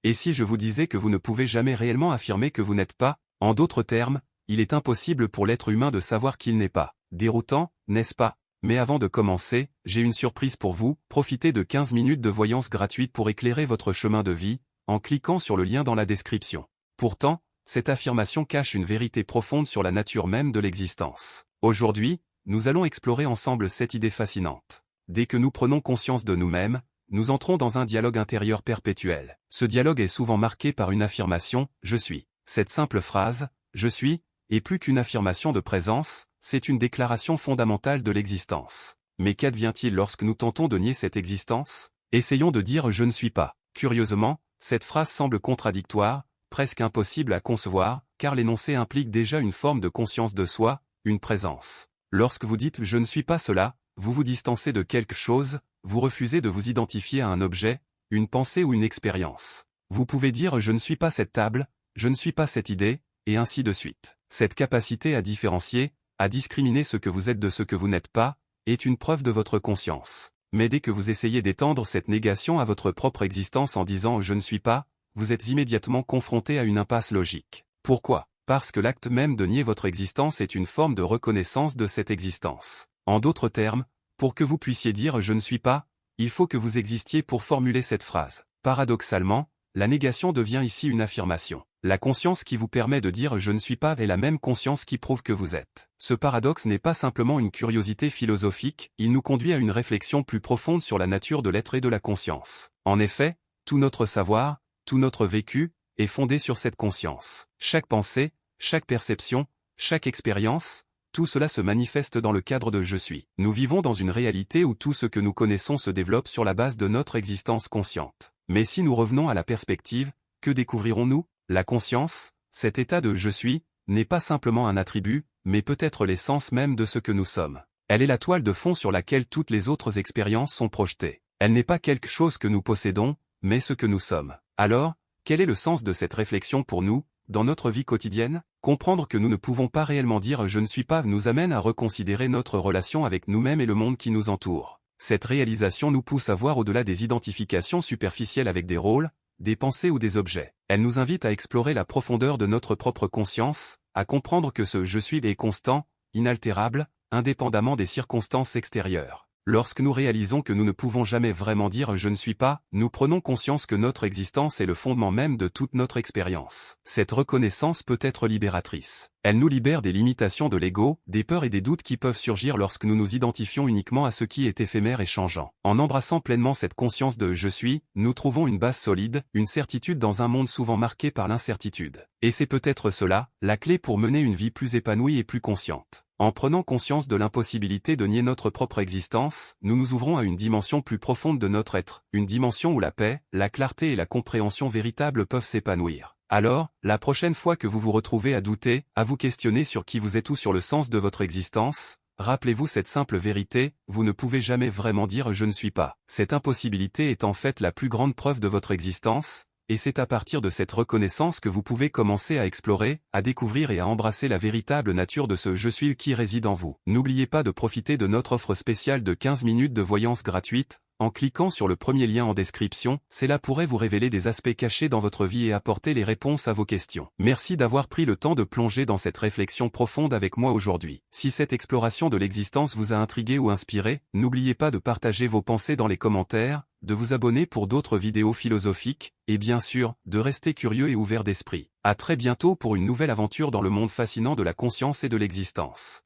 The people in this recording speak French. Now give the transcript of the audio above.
Et si je vous disais que vous ne pouvez jamais réellement affirmer que vous n'êtes pas, en d'autres termes, il est impossible pour l'être humain de savoir qu'il n'est pas. Déroutant, n'est-ce pas? Mais avant de commencer, j'ai une surprise pour vous, profitez de 15 minutes de voyance gratuite pour éclairer votre chemin de vie, en cliquant sur le lien dans la description. Pourtant, cette affirmation cache une vérité profonde sur la nature même de l'existence. Aujourd'hui, nous allons explorer ensemble cette idée fascinante. Dès que nous prenons conscience de nous-mêmes, nous entrons dans un dialogue intérieur perpétuel. Ce dialogue est souvent marqué par une affirmation « je suis ». Cette simple phrase « je suis » est plus qu'une affirmation de présence, c'est une déclaration fondamentale de l'existence. Mais qu'advient-il lorsque nous tentons de nier cette existence? Essayons de dire « je ne suis pas ». Curieusement, cette phrase semble contradictoire, presque impossible à concevoir, car l'énoncé implique déjà une forme de conscience de soi, une présence. Lorsque vous dites « je ne suis pas cela », vous vous distancez de quelque chose, vous refusez de vous identifier à un objet, une pensée ou une expérience. Vous pouvez dire « je ne suis pas cette table »,« je ne suis pas cette idée », et ainsi de suite. Cette capacité à différencier, à discriminer ce que vous êtes de ce que vous n'êtes pas, est une preuve de votre conscience. Mais dès que vous essayez d'étendre cette négation à votre propre existence en disant « je ne suis pas », vous êtes immédiatement confronté à une impasse logique. Pourquoi? Parce que l'acte même de nier votre existence est une forme de reconnaissance de cette existence. En d'autres termes, pour que vous puissiez dire « je ne suis pas », il faut que vous existiez pour formuler cette phrase. Paradoxalement, la négation devient ici une affirmation. La conscience qui vous permet de dire « je ne suis pas » est la même conscience qui prouve que vous êtes. Ce paradoxe n'est pas simplement une curiosité philosophique, il nous conduit à une réflexion plus profonde sur la nature de l'être et de la conscience. En effet, tout notre savoir, tout notre vécu, est fondé sur cette conscience. Chaque pensée, chaque perception, chaque expérience, tout cela se manifeste dans le cadre de « je suis ». Nous vivons dans une réalité où tout ce que nous connaissons se développe sur la base de notre existence consciente. Mais si nous revenons à la perspective, que découvrirons-nous? La conscience, cet état de « je suis », n'est pas simplement un attribut, mais peut-être l'essence même de ce que nous sommes. Elle est la toile de fond sur laquelle toutes les autres expériences sont projetées. Elle n'est pas quelque chose que nous possédons, mais ce que nous sommes. Alors, quel est le sens de cette réflexion pour nous, dans notre vie quotidienne? Comprendre que nous ne pouvons pas réellement dire « je ne suis pas » nous amène à reconsidérer notre relation avec nous-mêmes et le monde qui nous entoure. Cette réalisation nous pousse à voir au-delà des identifications superficielles avec des rôles, des pensées ou des objets. Elle nous invite à explorer la profondeur de notre propre conscience, à comprendre que ce « je suis » est constant, inaltérable, indépendamment des circonstances extérieures. Lorsque nous réalisons que nous ne pouvons jamais vraiment dire « je ne suis pas », nous prenons conscience que notre existence est le fondement même de toute notre expérience. Cette reconnaissance peut être libératrice. Elle nous libère des limitations de l'ego, des peurs et des doutes qui peuvent surgir lorsque nous nous identifions uniquement à ce qui est éphémère et changeant. En embrassant pleinement cette conscience de « je suis », nous trouvons une base solide, une certitude dans un monde souvent marqué par l'incertitude. Et c'est peut-être cela, la clé pour mener une vie plus épanouie et plus consciente. En prenant conscience de l'impossibilité de nier notre propre existence, nous nous ouvrons à une dimension plus profonde de notre être, une dimension où la paix, la clarté et la compréhension véritable peuvent s'épanouir. Alors, la prochaine fois que vous vous retrouvez à douter, à vous questionner sur qui vous êtes ou sur le sens de votre existence, rappelez-vous cette simple vérité, vous ne pouvez jamais vraiment dire « je ne suis pas ». Cette impossibilité est en fait la plus grande preuve de votre existence, et c'est à partir de cette reconnaissance que vous pouvez commencer à explorer, à découvrir et à embrasser la véritable nature de ce « je suis » qui réside en vous. N'oubliez pas de profiter de notre offre spéciale de 15 minutes de voyance gratuite, en cliquant sur le premier lien en description, cela pourrait vous révéler des aspects cachés dans votre vie et apporter les réponses à vos questions. Merci d'avoir pris le temps de plonger dans cette réflexion profonde avec moi aujourd'hui. Si cette exploration de l'existence vous a intrigué ou inspiré, n'oubliez pas de partager vos pensées dans les commentaires, de vous abonner pour d'autres vidéos philosophiques, et bien sûr, de rester curieux et ouvert d'esprit. À très bientôt pour une nouvelle aventure dans le monde fascinant de la conscience et de l'existence.